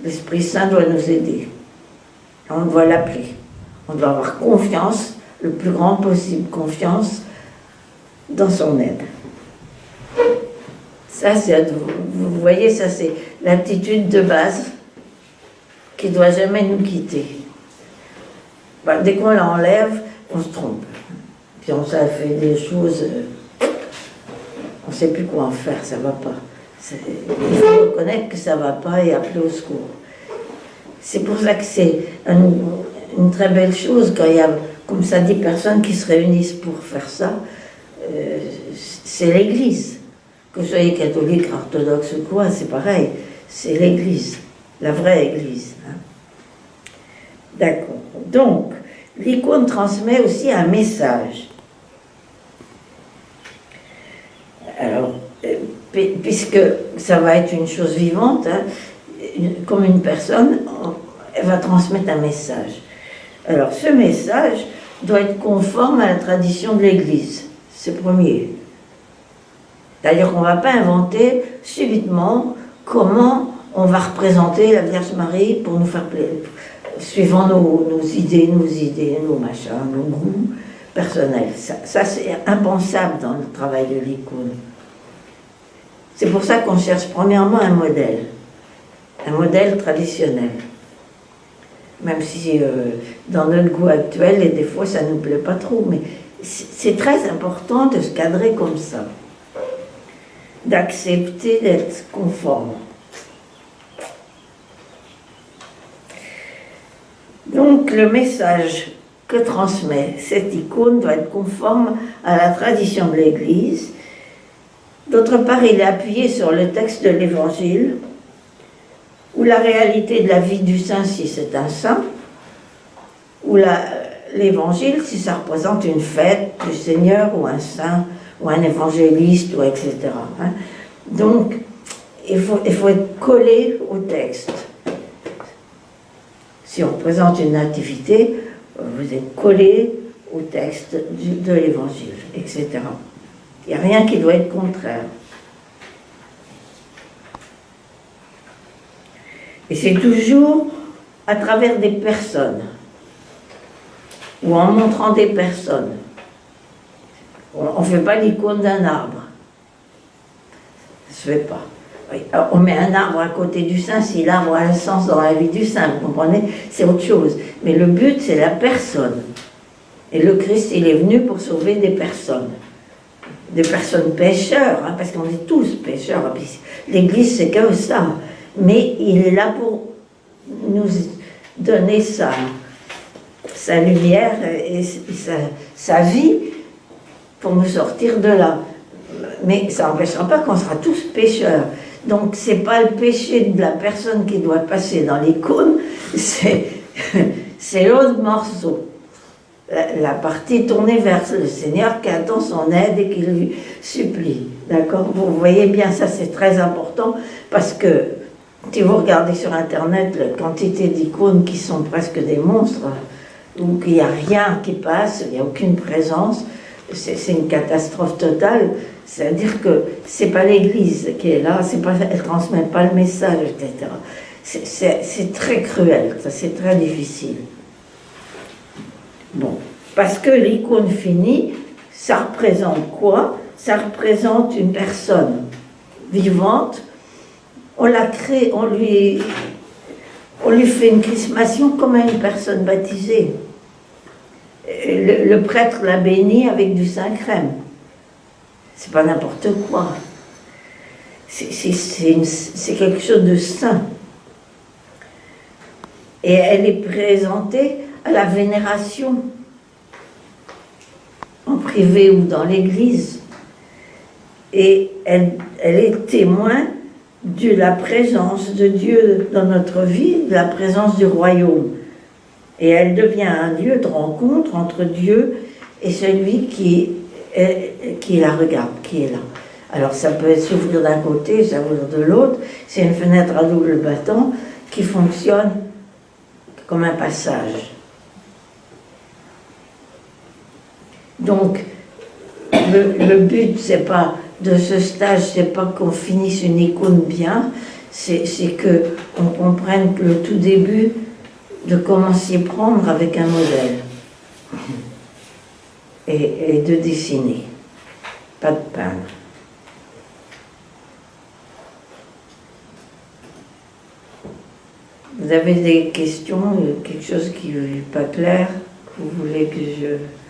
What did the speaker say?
l'Esprit Saint doit nous aider. On doit l'appeler. On doit avoir confiance, le plus grand possible confiance, dans son aide. Ça, vous voyez, ça c'est l'attitude de base qui ne doit jamais nous quitter. Bah, dès qu'on l'enlève, on se trompe. Puis on ça fait des choses, on ne sait plus quoi en faire, ça ne va pas. Il faut reconnaître que ça ne va pas et appeler au secours. C'est pour ça que c'est une très belle chose quand il y a, comme ça, 10 personnes qui se réunissent pour faire ça. C'est l'Église. Que vous soyez catholique, orthodoxe ou quoi, c'est pareil. C'est l'Église, la vraie Église. Hein. D'accord. Donc, l'icône transmet aussi un message. Alors, puisque ça va être une chose vivante, hein, comme une personne, elle va transmettre un message. Alors, ce message doit être conforme à la tradition de l'Église. C'est premier. C'est-à-dire qu'on ne va pas inventer subitement comment on va représenter la Vierge Marie pour nous faire plaisir, suivant nos idées, nos machins, nos goûts personnels. Ça c'est impensable dans le travail de l'icône. C'est pour ça qu'on cherche premièrement un modèle traditionnel. Même si dans notre goût actuel, et des fois ça ne nous plaît pas trop, mais c'est très important de se cadrer comme ça, d'accepter d'être conforme. Donc le message que transmet cette icône doit être conforme à la tradition de l'Église. D'autre part, il est appuyé sur le texte de l'Évangile, ou la réalité de la vie du saint si c'est un saint, ou l'Évangile si ça représente une fête du Seigneur, ou un saint, ou un évangéliste, ou etc. Hein. Donc, il faut être collé au texte. Si on présente une nativité, vous êtes collé au texte de l'Évangile, etc. Il n'y a rien qui doit être contraire. Et c'est toujours à travers des personnes, ou en montrant des personnes. On ne fait pas l'icône d'un arbre. Ça ne se fait pas. Alors, on met un arbre à côté du saint, si l'arbre a un sens dans la vie du saint, vous comprenez, c'est autre chose. Mais le but, c'est la personne. Et le Christ, il est venu pour sauver des personnes pécheurs, hein, parce qu'on est tous pécheurs. L'Église, c'est que ça. Mais il est là pour nous donner sa lumière et sa vie pour nous sortir de là. Mais ça n'empêchera pas qu'on sera tous pécheurs. Donc c'est pas le péché de la personne qui doit passer dans l'icône, c'est l'autre morceau. La partie tournée vers le Seigneur qui attend son aide et qui lui supplie. D'accord? Vous voyez bien, ça c'est très important parce que si vous regardez sur Internet la quantité d'icônes qui sont presque des monstres, où il n'y a rien qui passe, il n'y a aucune présence, c'est une catastrophe totale. C'est-à-dire que c'est pas l'Église qui est là, elle ne transmet pas le message, etc. C'est très cruel, ça c'est très difficile. Bon, parce que l'icône finie, ça représente quoi? Ça représente une personne vivante. On la crée, on lui fait une chrismation comme à une personne baptisée. Le prêtre l'a bénie avec du Saint-Crème. C'est pas n'importe quoi. C'est quelque chose de saint. Et elle est présentée à la vénération, en privé ou dans l'église. Et elle est témoin de la présence de Dieu dans notre vie, de la présence du royaume. Et elle devient un lieu de rencontre entre Dieu et celui qui la regarde, qui est là. Alors ça peut s'ouvrir d'un côté, s'ouvrir de l'autre. C'est une fenêtre à double battant qui fonctionne comme un passage. Donc, le but, c'est pas de ce stage, c'est pas qu'on finisse une icône bien, c'est que on comprenne le tout début de comment s'y prendre avec un modèle et de dessiner, pas de peindre. Vous avez des questions, quelque chose qui n'est pas clair, que vous voulez que je...